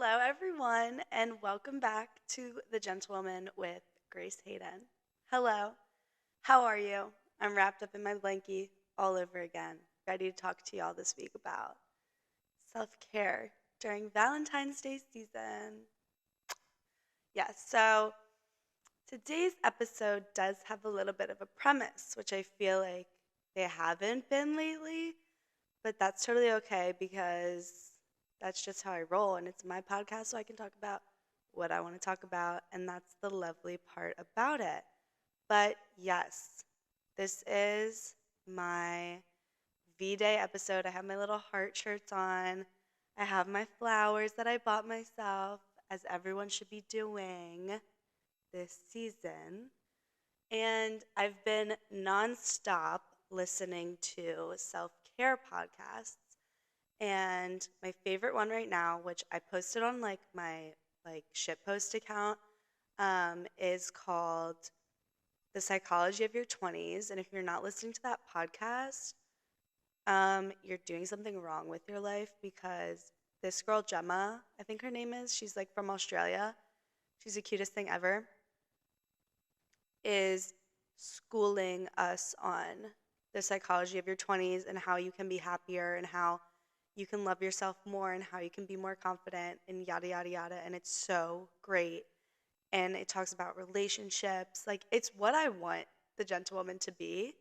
Hello, everyone, and welcome back to the Gentlewoman with Grace Hayden. Hello, how are you? I'm wrapped up in my blankie all over again, ready to talk to y'all this week about self care during Valentine's Day season. Yes, so today's episode does have a little bit of a premise, which I feel like they haven't been lately, but that's totally okay because that's just how I roll, and it's my podcast, so I can talk about what I want to talk about, and that's the lovely part about it. But yes, this is my vday episode. I have my little heart shirts on. I have my flowers that I bought myself, as everyone should be doing this season. And I've been nonstop listening to self care podcasts. And my favorite one right now, which I posted on like my shitpost account, is called The Psychology of Your 20s. And if you're not listening to that podcast, you're doing something wrong with your life because this girl, Gemma, I think her name is, she's like from Australia. She's the cutest thing ever, is schooling us on the psychology of your 20s and how you can be happier and how you can love yourself more and how you can be more confident and yada, yada, yada. And it's so great. And it talks about relationships. Like, it's what I want the gentlewoman to be.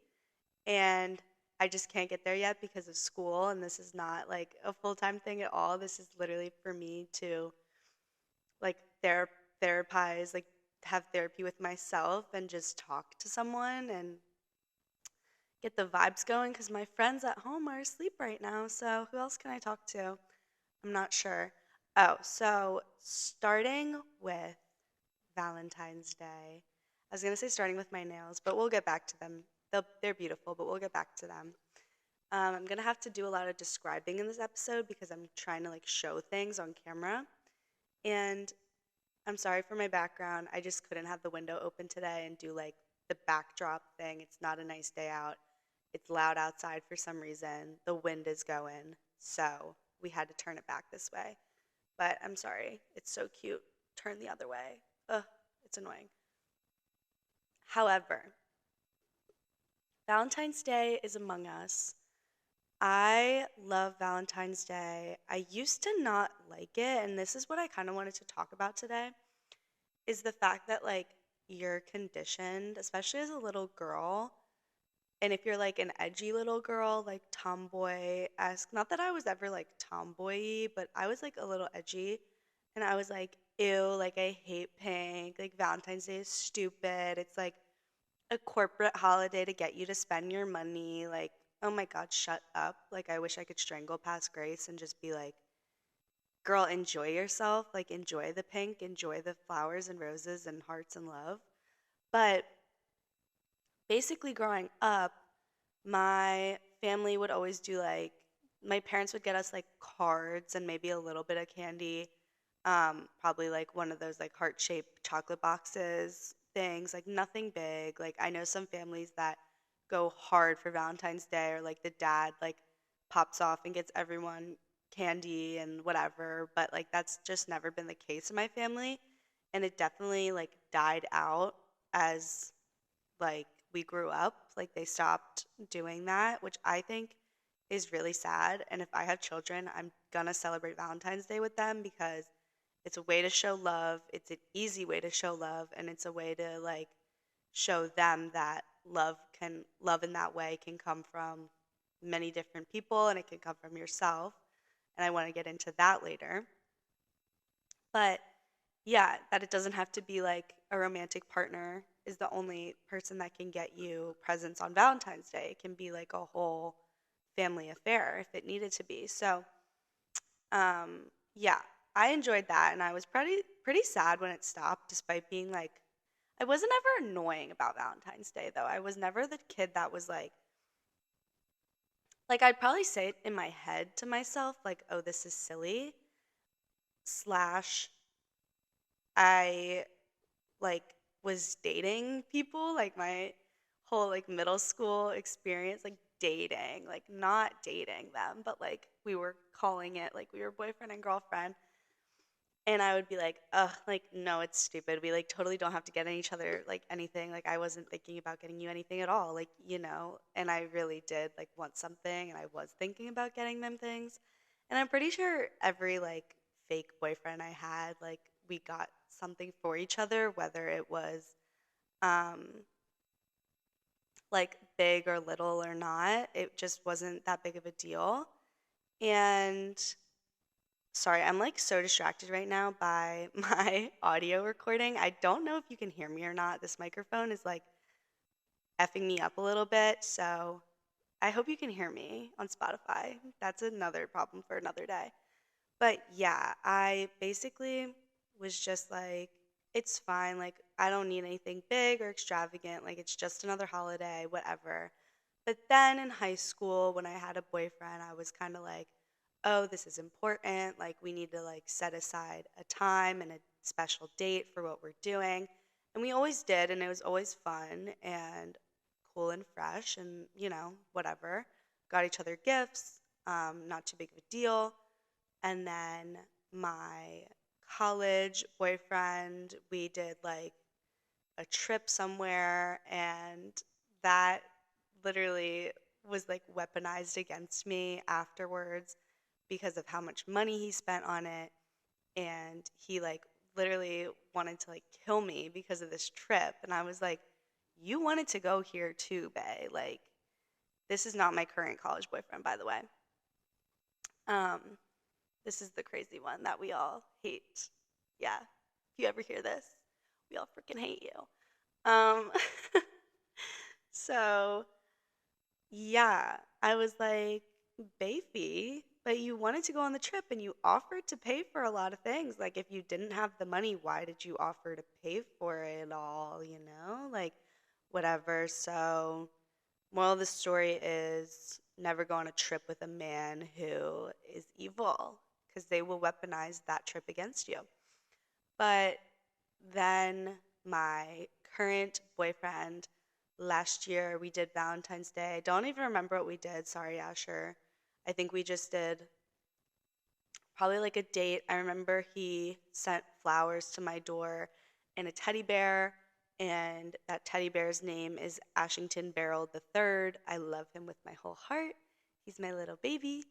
And I just can't get there yet because of school. And this is not like a full time thing at all. This is literally for me to like therapize, like have therapy with myself and just talk to someone and get the vibes going because my friends at home are asleep right now. So who else can I talk to? I'm not sure. Oh, so starting with Valentine's Day. I was going to say starting with my nails, but we'll get back to them. They're beautiful, but we'll get back to them. I'm going to have to do a lot of describing in this episode because I'm trying to like show things on camera. And I'm sorry for my background. I just couldn't have the window open today and do like the backdrop thing. It's not a nice day out. It's loud outside for some reason. The wind is going. So we had to turn it back this way. But I'm sorry. It's so cute. Turn the other way. Ugh, it's annoying. However, Valentine's Day is among us. I love Valentine's Day. I used to not like it, and this is what I kind of wanted to talk about today, is the fact that like you're conditioned, especially as a little girl, and if you're like an edgy little girl, like tomboy-esque, not that I was ever like tomboy-y, but I was like a little edgy, and I was like, ew, like I hate pink, like Valentine's Day is stupid. It's like a corporate holiday to get you to spend your money. Like, oh my God, shut up. Like, I wish I could strangle past Grace and just be like, girl, enjoy yourself. Like, enjoy the pink, enjoy the flowers and roses and hearts and love. But basically, growing up, my family would always do like, my parents would get us like cards and maybe a little bit of candy. Probably like one of those like heart-shaped chocolate boxes things, like nothing big. Like I know some families that go hard for Valentine's Day, or like the dad like pops off and gets everyone candy and whatever, but like that's just never been the case in my family, and it definitely like died out as like we grew up. Like they stopped doing that, which I think is really sad. And if I have children, I'm gonna celebrate Valentine's Day with them because it's a way to show love. It's an easy way to show love, and it's a way to like show them that love in that way can come from many different people and it can come from yourself. And I want to get into that later. But yeah, that it doesn't have to be like a romantic partner is the only person that can get you presents on Valentine's Day. It can be like a whole family affair if it needed to be. So, yeah, I enjoyed that, and I was pretty sad when it stopped, despite being like, I wasn't ever annoying about Valentine's Day though. I was never the kid that was like I'd probably say it in my head to myself, like, oh, this is silly. Slash, I like was dating people, like my whole like middle school experience, like dating, like not dating them, but like we were calling it like we were boyfriend and girlfriend. And I would be like, ugh, like, no, it's stupid. We like totally don't have to get each other like anything. Like, I wasn't thinking about getting you anything at all. Like, and I really did like want something and I was thinking about getting them things. And I'm pretty sure every like fake boyfriend I had, like, we got something for each other, whether it was um like big or little or not. It just wasn't that big of a deal. And sorry, I'm like so distracted right now by my audio recording. I don't know if you can hear me or not. This microphone is like effing me up a little bit. So I hope you can hear me on Spotify. That's another problem for another day. But yeah, I basically was just like, it's fine. Like, I don't need anything big or extravagant. Like, it's just another holiday, whatever. But then in high school, when I had a boyfriend, I was kind of like, oh, this is important. Like, we need to like set aside a time and a special date for what we're doing. And we always did, and it was always fun and cool and fresh and, whatever. Got each other gifts, not too big of a deal. And then my college boyfriend, we did like a trip somewhere, and that literally was like weaponized against me afterwards because of how much money he spent on it. And he like literally wanted to like kill me because of this trip. And I was like, you wanted to go here too, bae. Like, this is not my current college boyfriend, by the way. Um, this is the crazy one that we all hate. Yeah. If you ever hear this, we all freaking hate you. Um, so yeah, I was like, Baby, but you wanted to go on the trip and you offered to pay for a lot of things. Like, if you didn't have the money, why did you offer to pay for it all, Like, whatever. So, moral of the story is never go on a trip with a man who is evil because they will weaponize that trip against you. But then my current boyfriend, last year we did Valentine's Day. I don't even remember what we did. Sorry, Asher. I think we just did probably like a date. I remember he sent flowers to my door and a teddy bear, and that teddy bear's name is Ashington Barrel the Third. I love him with my whole heart. He's my little baby,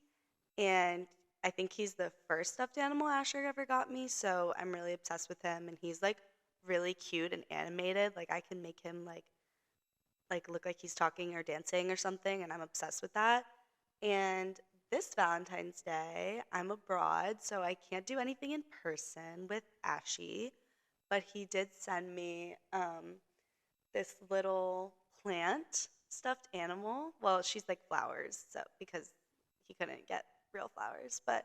and I think he's the first stuffed animal Asher ever got me, so I'm really obsessed with him, and he's like really cute and animated. Like, I can make him like look like he's talking or dancing or something, and I'm obsessed with that. And this Valentine's Day, I'm abroad, so I can't do anything in person with Ashy, but he did send me this little plant stuffed animal. Well, she's like flowers, so because he couldn't get real flowers, but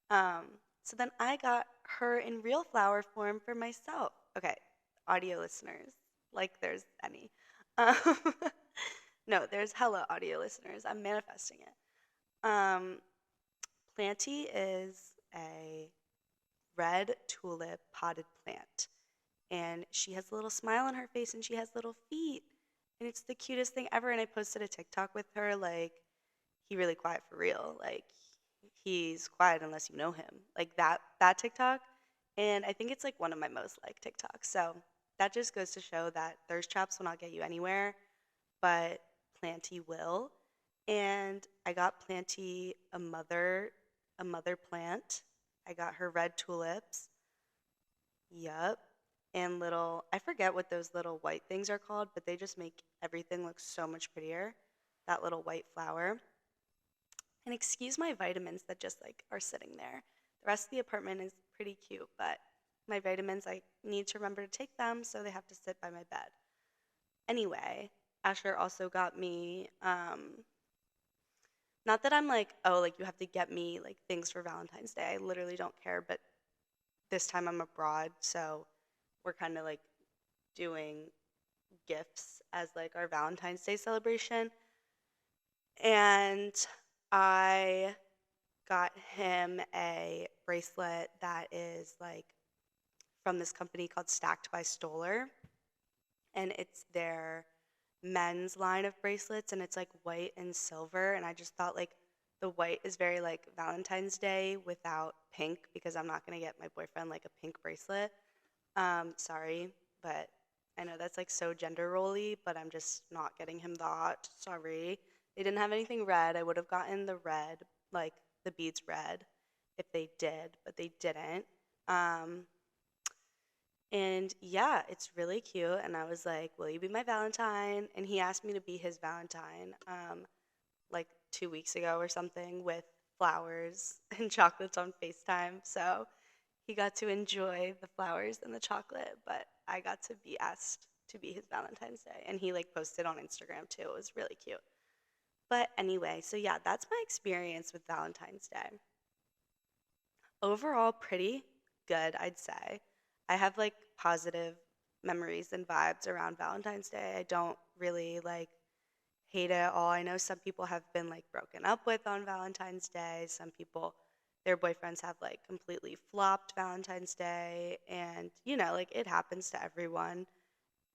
um, so then I got her in real flower form for myself. Okay, audio listeners, like there's any. Um, no, there's hella audio listeners. I'm manifesting it. Planty is a red tulip potted plant, and she has a little smile on her face and she has little feet, and it's the cutest thing ever. And I posted a TikTok with her, like, he really quiet for real, like he's quiet unless you know him, like that TikTok. And I think it's like one of my most liked TikToks. So that just goes to show that thirst traps will not get you anywhere, but Planty will. And I got Planty a mother plant. I got her red tulips. Yup. And little, I forget what those little white things are called, but they just make everything look so much prettier. That little white flower. And excuse my vitamins that just like are sitting there. The rest of the apartment is pretty cute, but my vitamins, I need to remember to take them, so they have to sit by my bed. Anyway, Asher also got me, not that I'm like, oh, like you have to get me like things for Valentine's Day. I literally don't care, but this time I'm abroad, so we're kind of like doing gifts as like our Valentine's Day celebration. And I got him a bracelet that is like from this company called Stacked by Stoller, and it's their men's line of bracelets, and it's like white and silver. And I just thought like The white is very like Valentine's Day without pink because I'm not gonna get my boyfriend like a pink bracelet. Sorry, but I know that's like so gender rolly, but I'm just not getting him that. Sorry. They didn't have anything red. I would have gotten the red, like the beads red, if they did, but they didn't. Um, and yeah, it's really cute. And I was like, "Will you be my Valentine?" And he asked me to be his Valentine, like 2 weeks ago or something, with flowers and chocolates on FaceTime. So he got to enjoy the flowers and the chocolate, but I got to be asked to be his Valentine's Day. And he like posted on Instagram too. It was really cute. But anyway, so yeah, that's my experience with Valentine's Day. Overall, pretty good, I'd say. I have like positive memories and vibes around Valentine's Day. I don't really like hate it at all. I know some people have been like broken up with on Valentine's Day. Some people, their boyfriends have like completely flopped Valentine's Day. And, like it happens to everyone.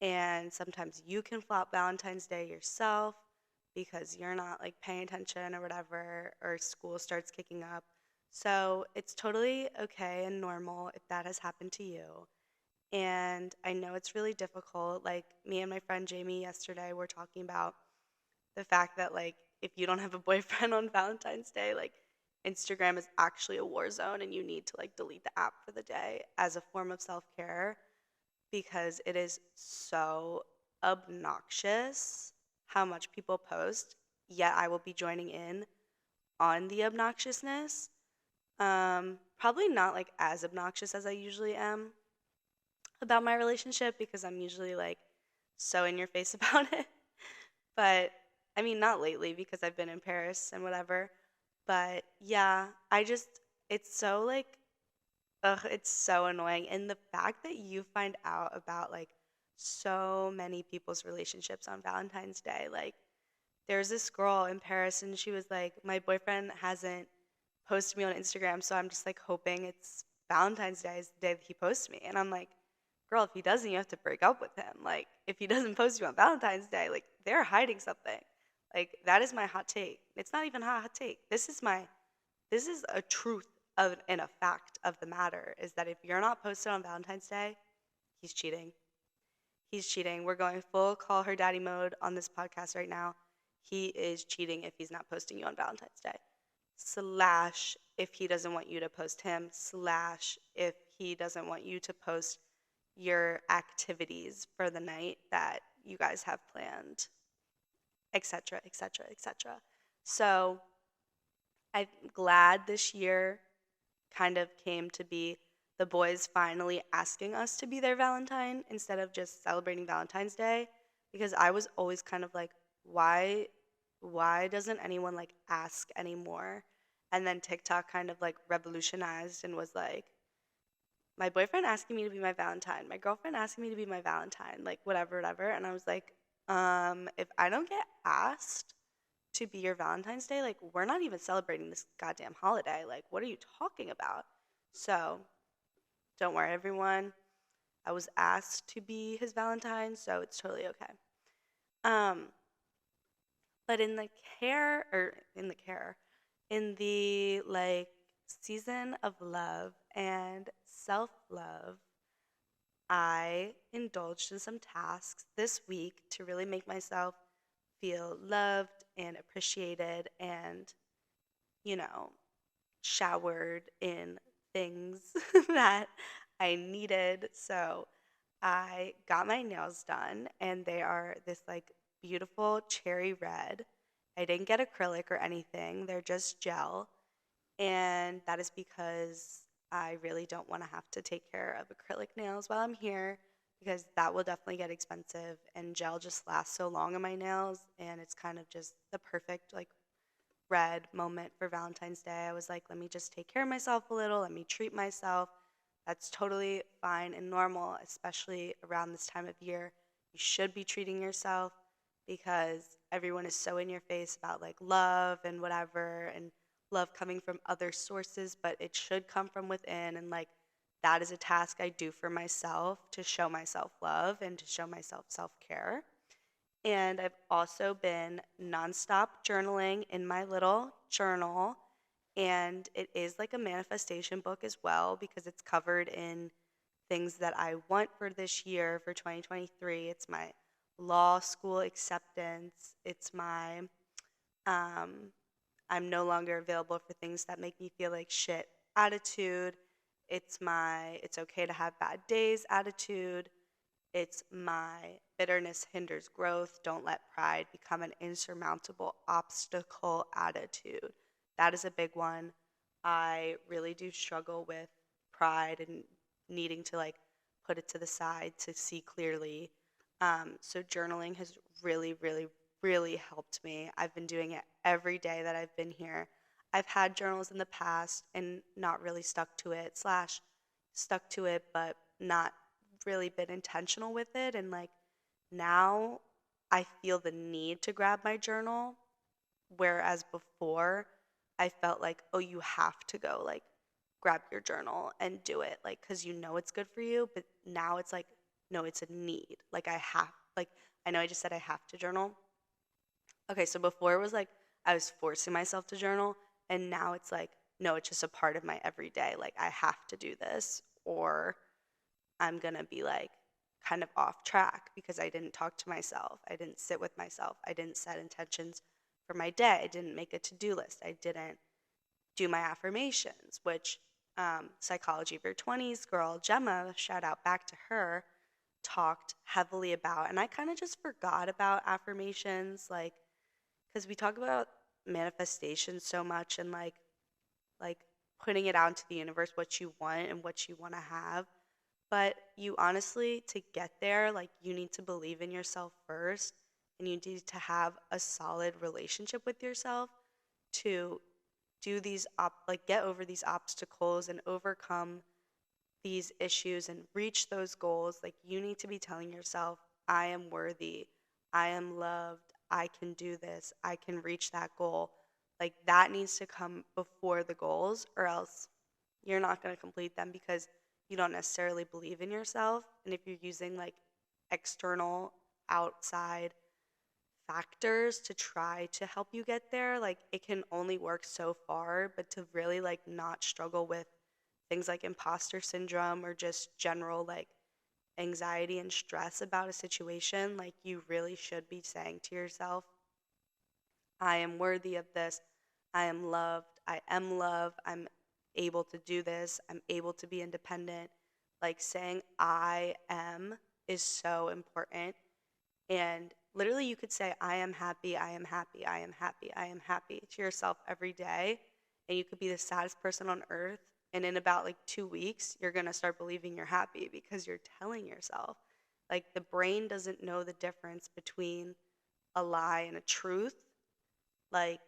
And sometimes you can flop Valentine's Day yourself because you're not like paying attention or whatever, or school starts kicking up. So it's totally okay and normal if that has happened to you. And I know it's really difficult. Like me and my friend Jamie yesterday were talking about the fact that like if you don't have a boyfriend on Valentine's Day, like Instagram is actually a war zone and you need to like delete the app for the day as a form of self-care because it is so obnoxious how much people post. Yet I will be joining in on the obnoxiousness. Probably not like as obnoxious as I usually am about my relationship because I'm usually like so in your face about it. But I mean, not lately because I've been in Paris and whatever. But yeah, it's so like, ugh, it's so annoying. And the fact that you find out about like so many people's relationships on Valentine's Day, like, there's this girl in Paris and she was like, my boyfriend hasn't posted me on Instagram, so I'm just like hoping it's Valentine's Day is the day that he posts me. And I'm like, girl, if he doesn't, you have to break up with him. Like, if he doesn't post you on Valentine's Day, like, they're hiding something. Like, that is my hot take. It's not even a hot take. This is a truth of and a fact of the matter is that if you're not posted on Valentine's Day, he's cheating. He's cheating. We're going full call her daddy mode on this podcast right now. He is cheating if he's not posting you on Valentine's Day. Slash if he doesn't want you to post him. Slash if he doesn't want you to post your activities for the night that you guys have planned, etc., etc., etc. So I'm glad this year kind of came to be the boys finally asking us to be their Valentine instead of just celebrating Valentine's Day because I was always kind of like, why doesn't anyone like ask anymore? And then TikTok kind of like revolutionized and was like, my boyfriend asking me to be my Valentine, my girlfriend asking me to be my Valentine, like whatever, whatever. And I was like, if I don't get asked to be your Valentine's Day, like we're not even celebrating this goddamn holiday. Like, what are you talking about? So don't worry, everyone. I was asked to be his Valentine, so it's totally okay. Um, but in the like season of love and self-love, I indulged in some tasks this week to really make myself feel loved and appreciated and, you know, showered in things that I needed. So I got my nails done, and they are this like beautiful cherry red. I didn't get acrylic or anything, they're just gel. And that is because I really don't want to have to take care of acrylic nails while I'm here because that will definitely get expensive and gel just lasts so long on my nails and it's kind of just the perfect like red moment for Valentine's Day. I was like, let me just take care of myself a little, let me treat myself. That's totally fine and normal, especially around this time of year. You should be treating yourself because everyone is so in your face about like love and whatever and love coming from other sources, but it should come from within. And like that is a task I do for myself to show myself love and to show myself self care. And I've also been nonstop journaling in my little journal. And it is like a manifestation book as well because it's covered in things that I want for this year for 2023. It's my law school acceptance. It's my um, I'm no longer available for things that make me feel like shit attitude. It's my it's okay to have bad days attitude. It's my bitterness hinders growth. Don't let pride become an insurmountable obstacle attitude. That is a big one. I really do struggle with pride and needing to like put it to the side to see clearly. So journaling has really, really, really helped me. I've been doing it every day that I've been here. I've had journals in the past and not really stuck to it, slash stuck to it, but not really been intentional with it. And like now I feel the need to grab my journal, whereas before I felt like, oh, you have to go like grab your journal and do it, like, because you know it's good for you. But now it's like, no, it's a need. Like, I have, like, I know I just said I have to journal. Okay, so before it was like I was forcing myself to journal, and now it's like, no, it's just a part of my everyday. Like, I have to do this, or I'm going to be like kind of off track because I didn't talk to myself. I didn't sit with myself. I didn't set intentions for my day. I didn't make a to do list. I didn't do my affirmations, which Psychology of Your 20s girl Gemma, shout out back to her, talked heavily about. And I kind of just forgot about affirmations, like, because we talk about manifestation so much and like putting it out into the universe what you want and what you want to have. But you honestly, to get there, like you need to believe in yourself first, and you need to have a solid relationship with yourself to do these like get over these obstacles and overcome these issues and reach those goals. Like you need to be telling yourself, I am worthy, I am loved, I can do this, I can reach that goal. Like that needs to come before the goals, or else you're not going to complete them because you don't necessarily believe in yourself. And if you're using like external, outside factors to try to help you get there, like it can only work so far. But to really like not struggle with things like imposter syndrome or just general like anxiety and stress about a situation, like you really should be saying to yourself, I am worthy of this. I am loved. I am love. I'm able to do this. I'm able to be independent. Like saying I am is so important. And literally, you could say, I am happy. I am happy. I am happy. I am happy to yourself every day. And you could be the saddest person on earth. And in about like 2 weeks, you're going to start believing you're happy because you're telling yourself. Like the brain doesn't know the difference between a lie and a truth. Like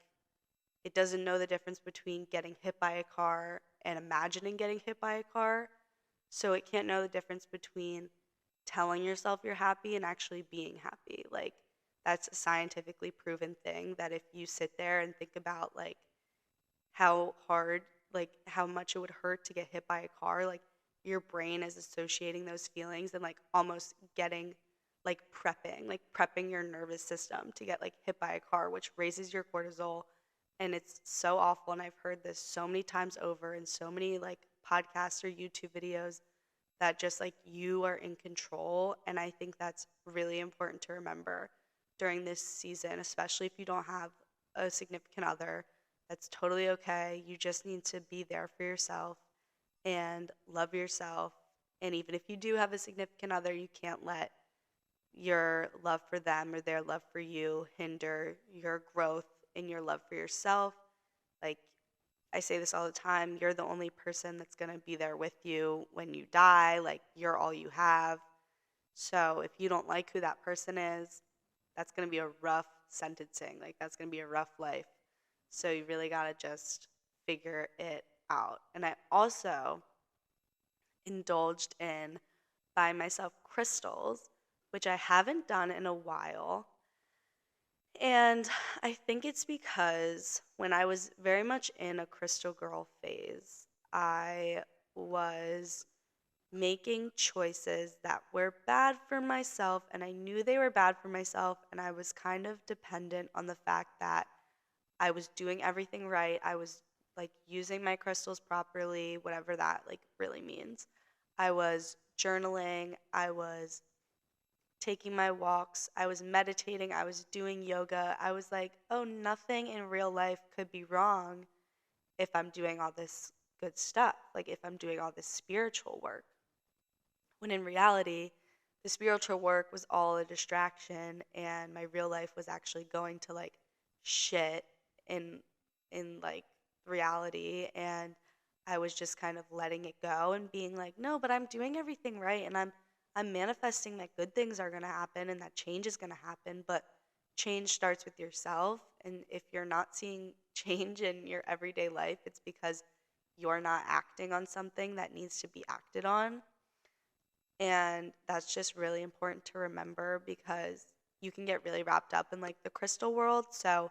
it doesn't know the difference between getting hit by a car and imagining getting hit by a car. So it can't know the difference between telling yourself you're happy and actually being happy. Like that's a scientifically proven thing that if you sit there and think about like how hard, like how much it would hurt to get hit by a car, like your brain is associating those feelings and like almost getting like prepping your nervous system to get like hit by a car, which raises your cortisol. And it's so awful. And I've heard this so many times over in so many like podcasts or YouTube videos that just like you are in control. And I think that's really important to remember during this season, especially if you don't have a significant other. That's totally okay. You just need to be there for yourself and love yourself. And even if you do have a significant other, you can't let your love for them or their love for you hinder your growth and your love for yourself. Like I say this all the time, you're the only person that's going to be there with you when you die. Like you're all you have. So if you don't like who that person is, that's going to be a rough sentencing. Like that's going to be a rough life. So you really got to just figure it out. And I also indulged in buying myself crystals, which I haven't done in a while. And I think it's because when I was very much in a crystal girl phase, I was making choices that were bad for myself, and I knew they were bad for myself, and I was kind of dependent on the fact that I was doing everything right. I was like using my crystals properly, whatever that like really means. I was journaling, I was taking my walks, I was meditating, I was doing yoga. I was like, oh, nothing in real life could be wrong if I'm doing all this good stuff, like if I'm doing all this spiritual work. When in reality, the spiritual work was all a distraction and my real life was actually going to like shit in like reality, and I was just kind of letting it go and being like, no, but I'm doing everything right, and I'm manifesting that good things are going to happen and that change is going to happen, but change starts with yourself, and if you're not seeing change in your everyday life, it's because you're not acting on something that needs to be acted on. And that's just really important to remember because you can get really wrapped up in like the crystal world. So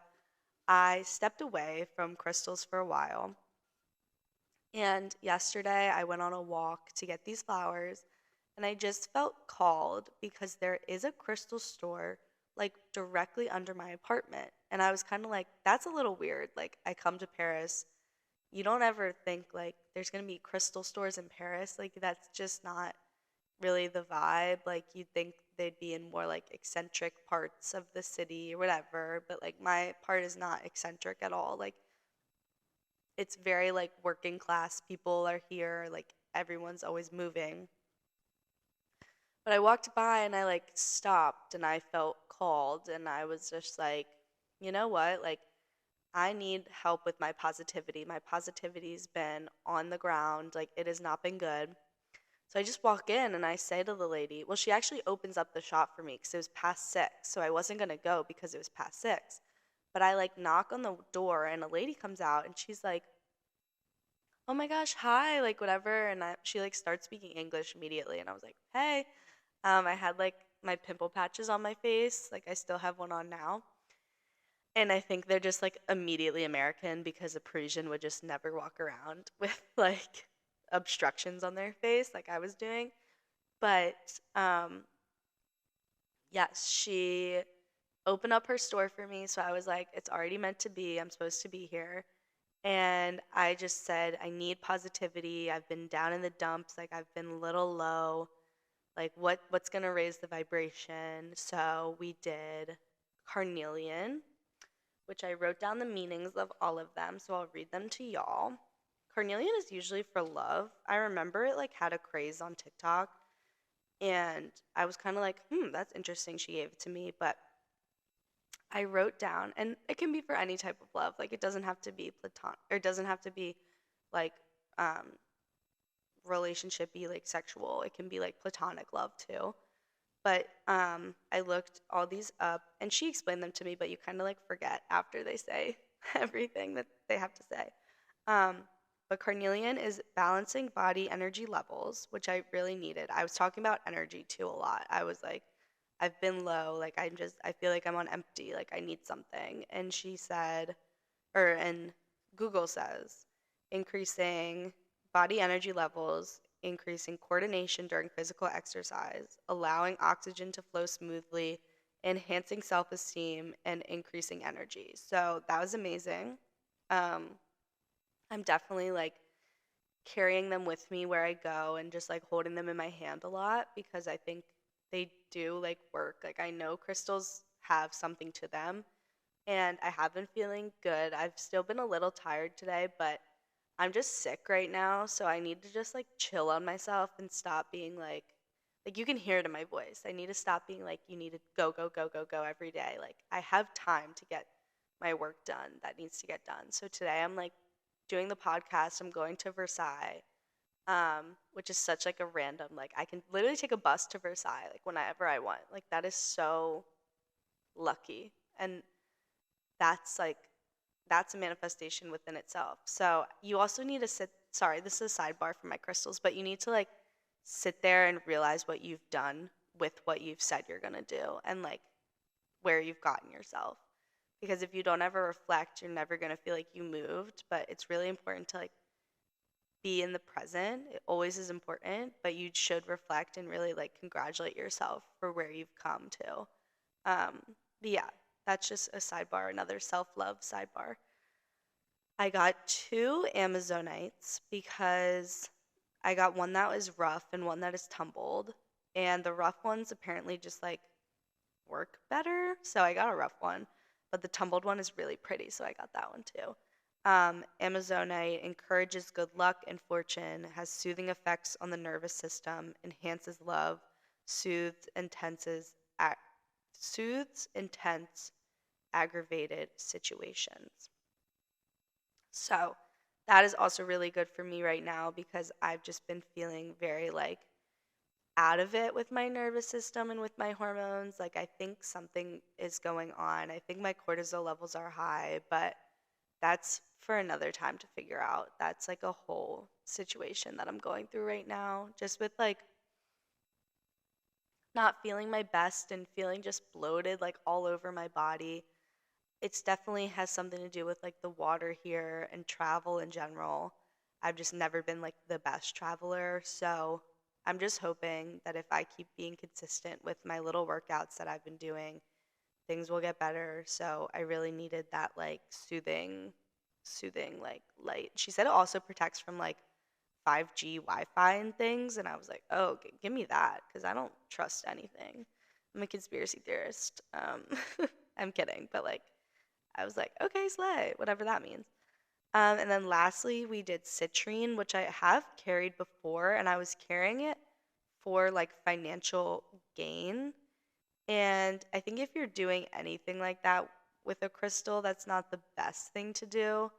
I stepped away from crystals for a while. And yesterday I went on a walk to get these flowers, and I just felt called because there is a crystal store like directly under my apartment. And I was kind of like, that's a little weird. Like, I come to Paris, you don't ever think like there's going to be crystal stores in Paris. Like, that's just not really the vibe. Like, you'd think they'd be in more like eccentric parts of the city or whatever, but like my part is not eccentric at all. Like, it's very like working class people are here, like everyone's always moving. But I walked by and I like stopped and I felt called, and I was just like, you know what? Like, I need help with my positivity. My positivity's been on the ground, like it has not been good. So I just walk in and I say to the lady, well, she actually opens up the shop for me because it was past 6. So I wasn't going to go because it was past 6. But I like knock on the door and a lady comes out and she's like, oh my gosh, hi, like whatever. And she like starts speaking English immediately. And I was like, hey, I had like my pimple patches on my face. Like I still have one on now. And I think they're just like immediately American because a Parisian would just never walk around with like obstructions on their face like I was doing. But yes, she opened up her store for me. So I was like, it's already meant to be. I'm supposed to be here. And I just said, I need positivity. I've been down in the dumps. Like I've been a little low. Like what's gonna raise the vibration? So we did carnelian, which I wrote down the meanings of all of them. So I'll read them to y'all. Carnelian is usually for love. I remember it like had a craze on TikTok, and I was kind of like, that's interesting. She gave it to me, but I wrote down, and it can be for any type of love. Like it doesn't have to be platonic, or it doesn't have to be like um, relationship be like sexual. It can be like platonic love too. But I looked all these up, and she explained them to me. But you kind of like forget after they say everything that they have to say. Um, but carnelian is balancing body energy levels, which I really needed. I was talking about energy too a lot. I was like, I've been low. Like I feel like I'm on empty. Like I need something. And she said, and Google says, increasing body energy levels, increasing coordination during physical exercise, allowing oxygen to flow smoothly, enhancing self esteem, and increasing energy. So that was amazing. Um, I'm definitely like carrying them with me where I go and just like holding them in my hand a lot because I think they do like work. Like I know crystals have something to them, and I have been feeling good. I've still been a little tired today, but I'm just sick right now, so I need to just like chill on myself and stop being like you can hear it in my voice. I need to stop being like you need to go go go go go every day. Like I have time to get my work done that needs to get done. So today I'm like doing the podcast. I'm going to Versailles, which is such like a random like I can literally take a bus to Versailles like whenever I want. Like that is so lucky. And that's like that's a manifestation within itself. So you also need to sorry, this is a sidebar for my crystals, but you need to like sit there and realize what you've done with what you've said you're going to do and like where you've gotten yourself. Because if you don't ever reflect, you're never going to feel like you moved, but it's really important to like be in the present. It always is important, but you should reflect and really like congratulate yourself for where you've come to. But yeah, that's just a sidebar, another self-love sidebar. I got two Amazonites because I got one that was rough and one that is tumbled. And the rough ones apparently just like work better. So I got a rough one. But the tumbled one is really pretty, so I got that one too. Amazonite encourages good luck and fortune, has soothing effects on the nervous system, enhances love, soothes soothes intense, aggravated situations. So that is also really good for me right now because I've just been feeling very like out of it with my nervous system and with my hormones. Like I think something is going on. I think my cortisol levels are high, but that's for another time to figure out. That's like a whole situation that I'm going through right now, just with like not feeling my best and feeling just bloated like all over my body. It's definitely has something to do with like the water here and travel in general. I've just never been like the best traveler, so I'm just hoping that if I keep being consistent with my little workouts that I've been doing, things will get better. So I really needed that like soothing like light. She said it also protects from like 5G Wi-Fi and things, and I was like, oh, give me that because I don't trust anything. I'm a conspiracy theorist. I'm kidding, but like I was like, okay, slay, whatever that means. And then lastly, we did citrine, which I have carried before, and I was carrying it for like financial gain. And I think if you're doing anything like that with a crystal, that's not the best thing to do,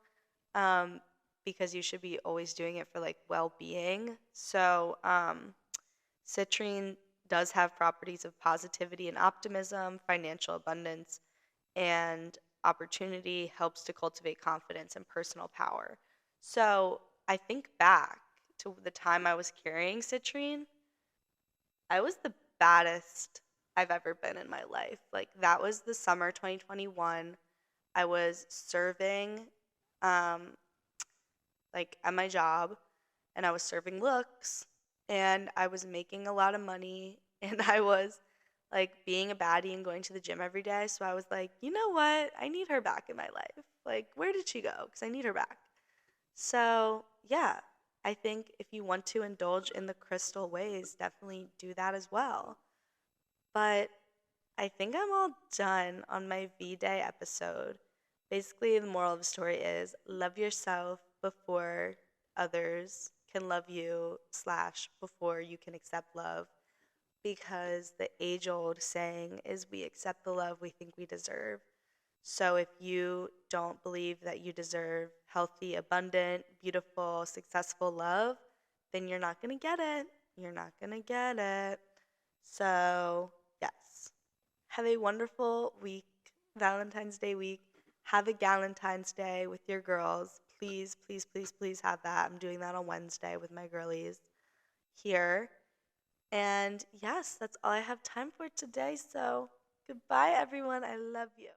um, because you should be always doing it for like well-being. So, citrine does have properties of positivity and optimism, financial abundance, and opportunity, helps to cultivate confidence and personal power. So I think back to the time I was carrying citrine, I was the baddest I've ever been in my life. Like that was the summer 2021. I was serving um, like at my job and I was serving looks and I was making a lot of money and I was like being a baddie and going to the gym every day. So I was like, you know what? I need her back in my life. Like, where did she go? Because I need her back. So, yeah, I think if you want to indulge in the crystal ways, definitely do that as well. But I think I'm all done on my vday episode. Basically, the moral of the story is love yourself before others can love you, slash, before you can accept love. Because the age old saying is we accept the love we think we deserve. So if you don't believe that you deserve healthy, abundant, beautiful, successful love, then you're not going to get it. You're not going to get it. So, yes. Have a wonderful week, Valentine's Day week. Have a Galentine's Day with your girls. Please, please, please, please have that. I'm doing that on Wednesday with my girlies here. And yes, that's all I have time for today. So goodbye, everyone. I love you.